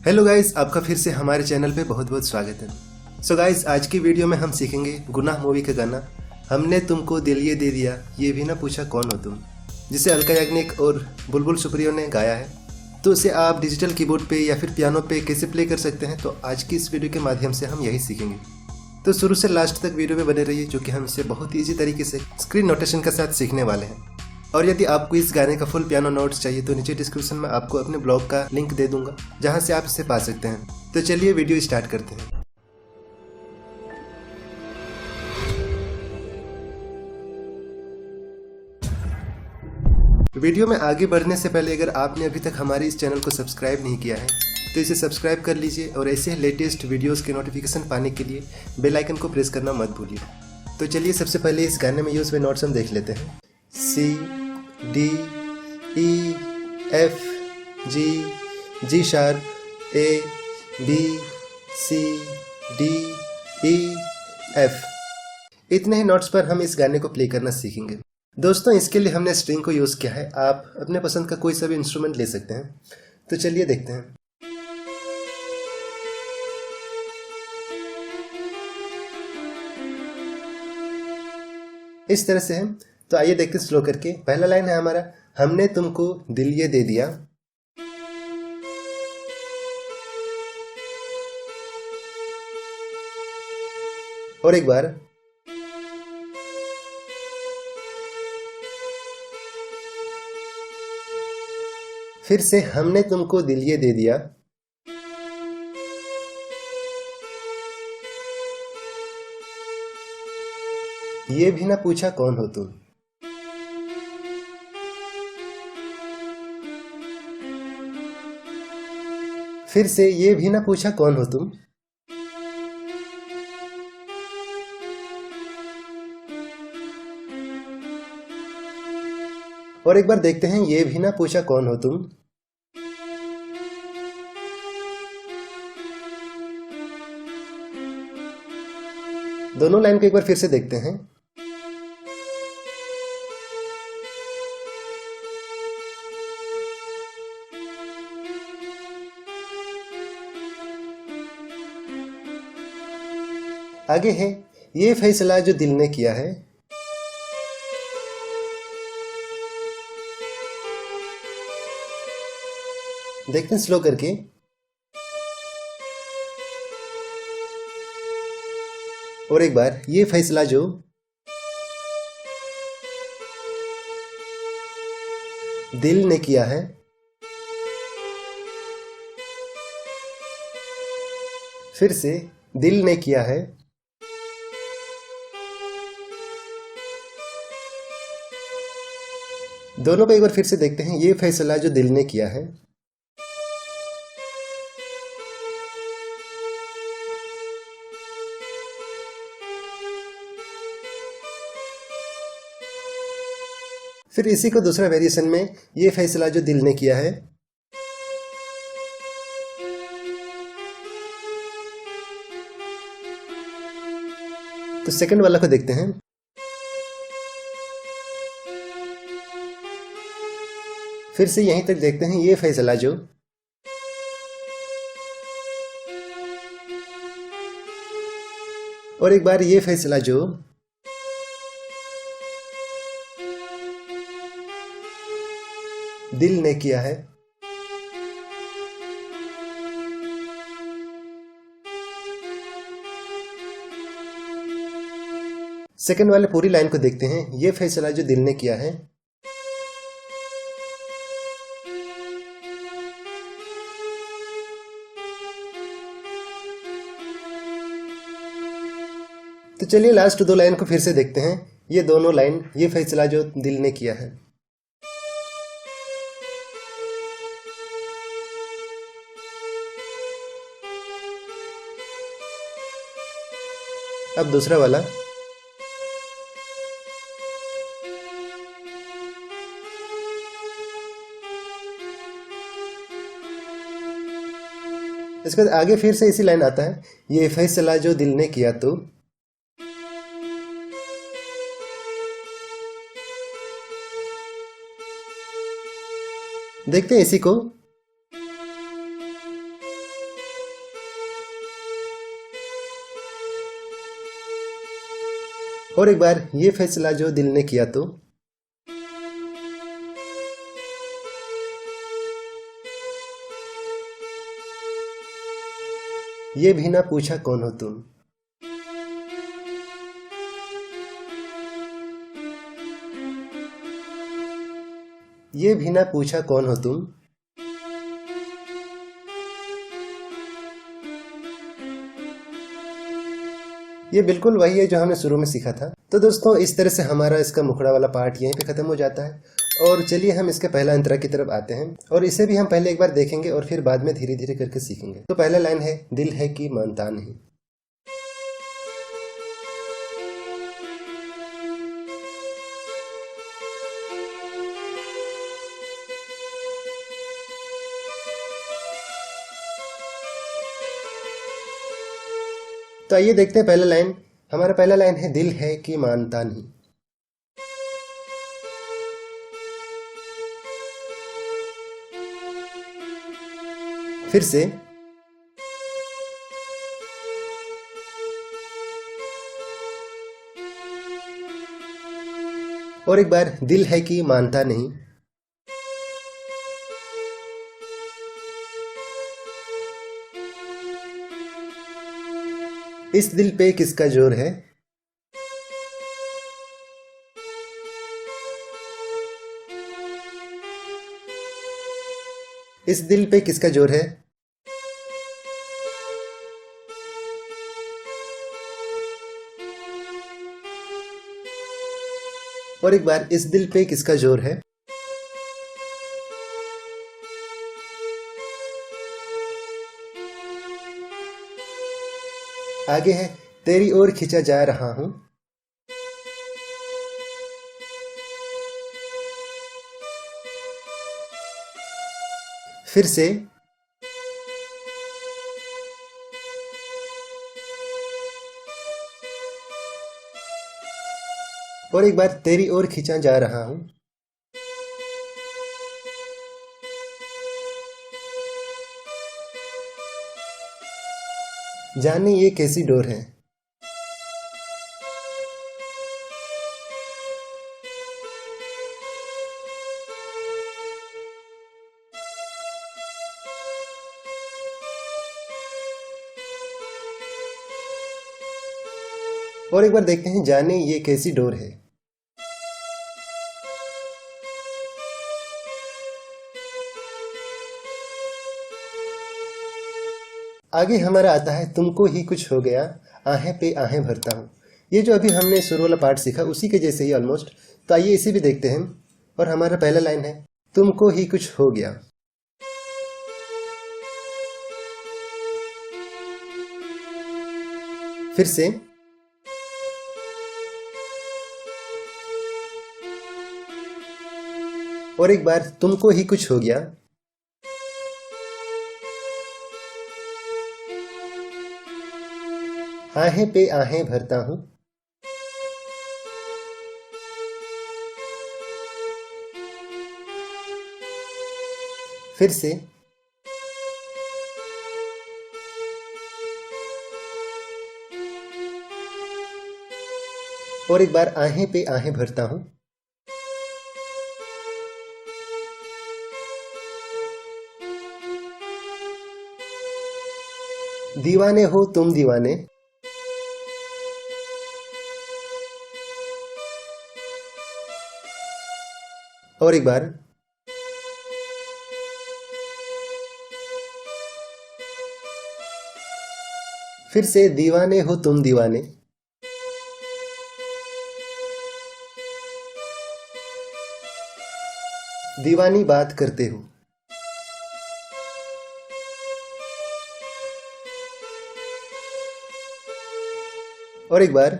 Hello guys, आपका फिर से हमारे चैनल पे बहुत बहुत स्वागत है। सो गाइस, आज की वीडियो में हम सीखेंगे गुनाह मूवी का गाना हमने तुमको दिल ये दे दिया, ये भी ना पूछा कौन हो तुम, जिसे अलका याग्निक और बुलबुल सुप्रियो ने गाया है। तो उसे आप डिजिटल कीबोर्ड पे या फिर पियानो पे कैसे प्ले कर सकते हैं, तो आज की इस वीडियो के माध्यम से हम यही सीखेंगे। तो शुरू से लास्ट तक वीडियो में बने रहिए, क्योंकि हम इसे बहुत ईजी तरीके से स्क्रीन नोटेशन के साथ सीखने वाले हैं। और यदि आपको इस गाने का फुल पियानो नोट्स चाहिए तो नीचे डिस्क्रिप्शन में आपको अपने ब्लॉग का लिंक दे दूंगा, जहां से आप इसे पा सकते हैं। तो चलिए वीडियो स्टार्ट करते हैं। वीडियो में आगे बढ़ने से पहले अगर आपने अभी तक हमारे इस चैनल को सब्सक्राइब नहीं किया है तो इसे सब्सक्राइब कर लीजिए, और ऐसे लेटेस्ट वीडियोस के नोटिफिकेशन पाने के लिए बेल आइकन को प्रेस करना मत भूलिए। तो चलिए सबसे पहले इस गाने में यूज हुए नोट्स हम देख लेते हैं। सी, डी, ई, एफ, जी, जी शार्प, ए, बी, सी, डी, ई, एफ। इतने ही नोट्स पर हम इस गाने को प्ले करना सीखेंगे। दोस्तों, इसके लिए हमने स्ट्रिंग को यूज किया है। आप अपने पसंद का कोई सा भी इंस्ट्रूमेंट ले सकते हैं। तो चलिए देखते हैं। इस तरह से है। तो आइए देखते हैं स्लो करके। पहला लाइन है हमारा, हमने तुमको दिल ये दे दिया। और एक बार, फिर से हमने तुमको दिल ये दे दिया। ये भी ना पूछा कौन हो तुम। फिर से, ये भी ना पूछा कौन हो तुम। और एक बार देखते हैं, ये भी ना पूछा कौन हो तुम। दोनों लाइन को एक बार फिर से देखते हैं। आगे है, ये फैसला जो दिल ने किया है। देखते हैं स्लो करके। और एक बार, ये फैसला जो दिल ने किया है। फिर से, दिल ने किया है। दोनों को एक बार फिर से देखते हैं, ये फैसला जो दिल ने किया है। फिर इसी को दूसरा वेरिएशन में, ये फैसला जो दिल ने किया है। तो सेकंड वाला को देखते हैं। फिर से यहीं तक देखते हैं, ये फैसला जो। और एक बार, ये फैसला जो दिल ने किया है। सेकंड वाले पूरी लाइन को देखते हैं, ये फैसला जो दिल ने किया है। तो चलिए लास्ट दो लाइन को फिर से देखते हैं। ये दोनों लाइन, ये फैसला जो दिल ने किया है। अब दूसरा वाला, इसके बाद आगे फिर से इसी लाइन आता है, ये फैसला जो दिल ने किया तो। देखते हैं इसी को। और एक बार ये फैसला जो दिल ने किया तो ये भी ना पूछा कौन हो तुम। ये भी ना पूछा कौन हो तुम। ये बिल्कुल वही है जो हमने शुरू में सीखा था। तो दोस्तों इस तरह से हमारा इसका मुखड़ा वाला पार्ट यहीं पे खत्म हो जाता है। और चलिए हम इसके पहला अंतरा की तरफ आते हैं और इसे भी हम पहले एक बार देखेंगे और फिर बाद में धीरे धीरे करके सीखेंगे। तो पहला लाइन है, दिल है कि मानता नहीं। तो आइए देखते हैं पहला लाइन। हमारा पहला लाइन है, दिल है कि मानता नहीं। फिर से, और एक बार, दिल है कि मानता नहीं। इस दिल पे किसका जोर है। इस दिल पे किसका जोर है। और एक बार, इस दिल पे किसका जोर है। आगे है, तेरी ओर खिंचा जा रहा हूं। फिर से, और एक बार, तेरी ओर खिंचा जा रहा हूं। जाने ये कैसी डोर है। और एक बार देखते हैं, जाने ये कैसी डोर है। आगे हमारा आता है, तुमको ही कुछ हो गया, आहें पे आहें भरता हूं। ये जो अभी हमने सुर वाला पार्ट सीखा उसी के जैसे ही ऑलमोस्ट। तो आइए इसे भी देखते हैं। और हमारा पहला लाइन है, तुमको ही कुछ हो गया। फिर से, और एक बार, तुमको ही कुछ हो गया। आहें पे आहें भरता हूं। फिर से, और एक बार, आहें पे आहें भरता हूं। दीवाने हो तुम दीवाने। और एक बार, फिर से, दीवाने हो तुम दीवाने। दीवानी बात करते हो। और एक बार,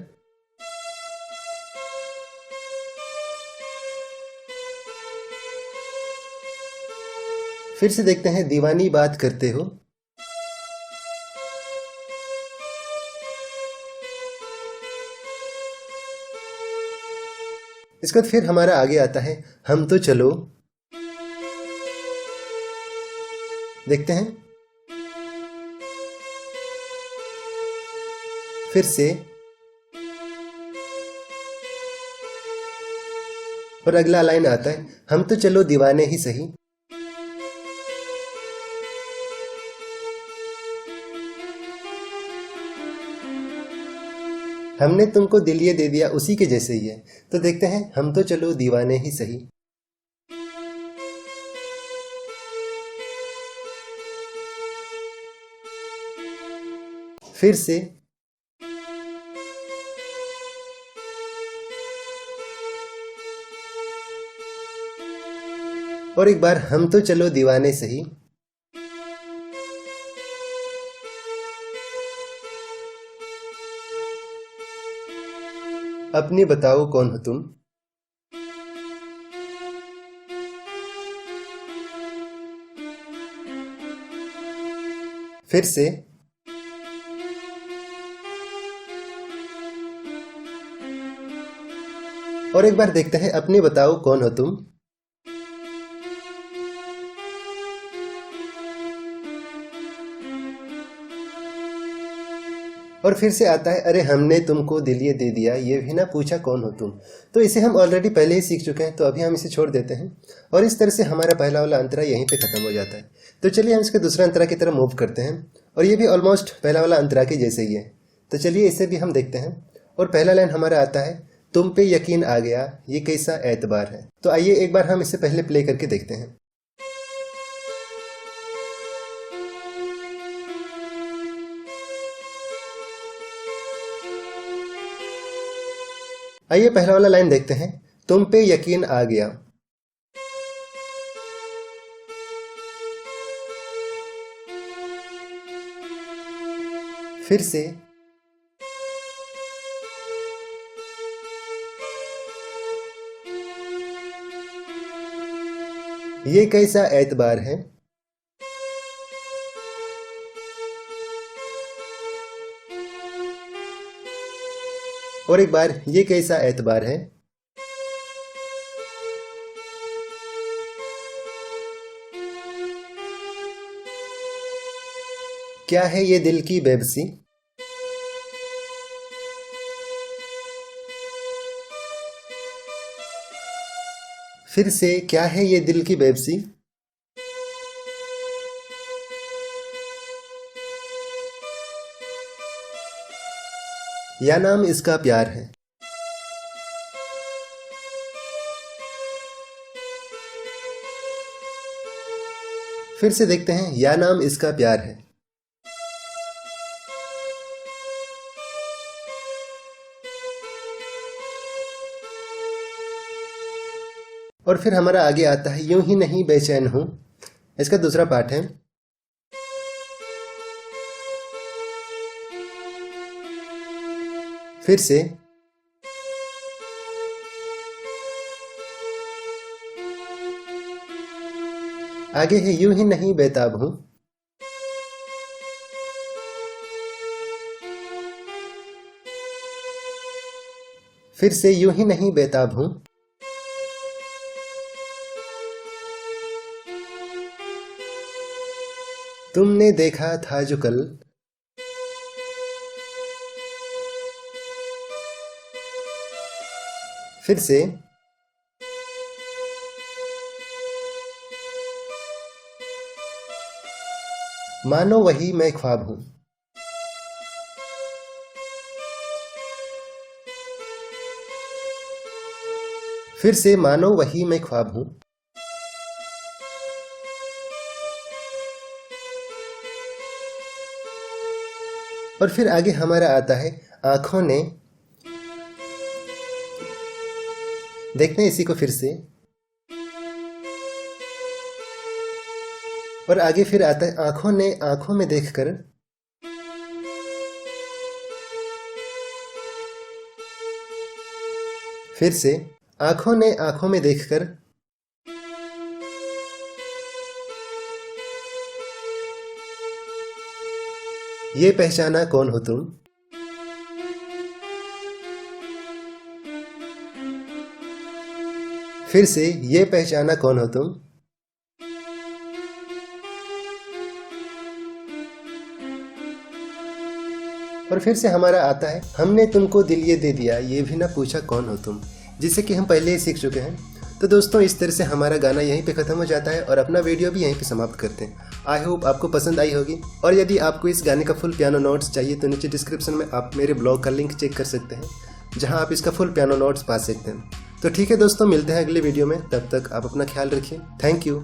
फिर से देखते हैं, दीवानी बात करते हो। इसके बाद फिर हमारा आगे आता है, हम तो चलो। देखते हैं। फिर से, और अगला लाइन आता है, हम तो चलो दीवाने ही सही। हमने तुमको दिल ये दे दिया उसी के जैसे ही है। तो देखते हैं, हम तो चलो दीवाने ही सही। फिर से और एक बार, हम तो चलो दीवाने सही। अपनी बताओ कौन हो तुम। फिर से और एक बार देखते हैं, अपनी बताओ कौन हो तुम। और फिर से आता है, अरे हमने तुमको दिल ये दे दिया, ये भी ना पूछा कौन हो तुम। तो इसे हम ऑलरेडी पहले ही सीख चुके हैं, तो अभी हम इसे छोड़ देते हैं और इस तरह से हमारा पहला वाला अंतरा यहीं पे खत्म हो जाता है। तो चलिए हम इसके दूसरा अंतरा की तरफ मूव करते हैं और ये भी ऑलमोस्ट पहला वाला अंतरा के जैसे ही है। तो चलिए इसे भी हम देखते हैं। और पहला लाइन हमारा आता है, तुम पे यकीन आ गया, ये कैसा एतबार है। तो आइए एक बार हम इसे पहले प्ले करके देखते हैं। आइए पहला वाला लाइन देखते हैं, तुम पे यकीन आ गया। फिर से ये कैसा एतबार है। और एक बार, ये कैसा एतबार है। क्या है ये दिल की बेबसी। फिर से, क्या है ये दिल की बेबसी। या नाम इसका प्यार है। फिर से देखते हैं, या नाम इसका प्यार है। और फिर हमारा आगे आता है, यूं ही नहीं बेचैन हूं। इसका दूसरा पार्ट है। फिर से आगे है, यूं ही नहीं बेताब हूं। फिर से, यूं ही नहीं बेताब हूं। तुमने देखा था जो कल। फिर से मानो वही मैं ख्वाब हूं। फिर से, मानो वही मैं ख्वाब हूं। और फिर आगे हमारा आता है, आंखों ने। देखते हैं इसी को फिर से। और आगे फिर आता है, आंखों ने आंखों में देखकर। फिर से, आंखों ने आंखों में देखकर। ये पहचाना कौन हो तुम। फिर से, ये पहचाना कौन हो तुम। और फिर से हमारा आता है, हमने तुमको दिल ये दे दिया, ये भी ना पूछा कौन हो तुम। जिसे कि हम पहले ही सीख चुके हैं। तो दोस्तों इस तरह से हमारा गाना यहीं पे ख़त्म हो जाता है और अपना वीडियो भी यहीं पे समाप्त करते हैं। आई होप आपको पसंद आई होगी, और यदि आपको इस गाने का फुल पियानो नोट्स चाहिए तो नीचे डिस्क्रिप्शन में आप मेरे ब्लॉग का लिंक चेक कर सकते हैं, जहां आप इसका फुल पियानो नोट्स पा सकते हैं। तो ठीक है दोस्तों, मिलते हैं अगले वीडियो में, तब तक आप अपना ख्याल रखिए। Thank you.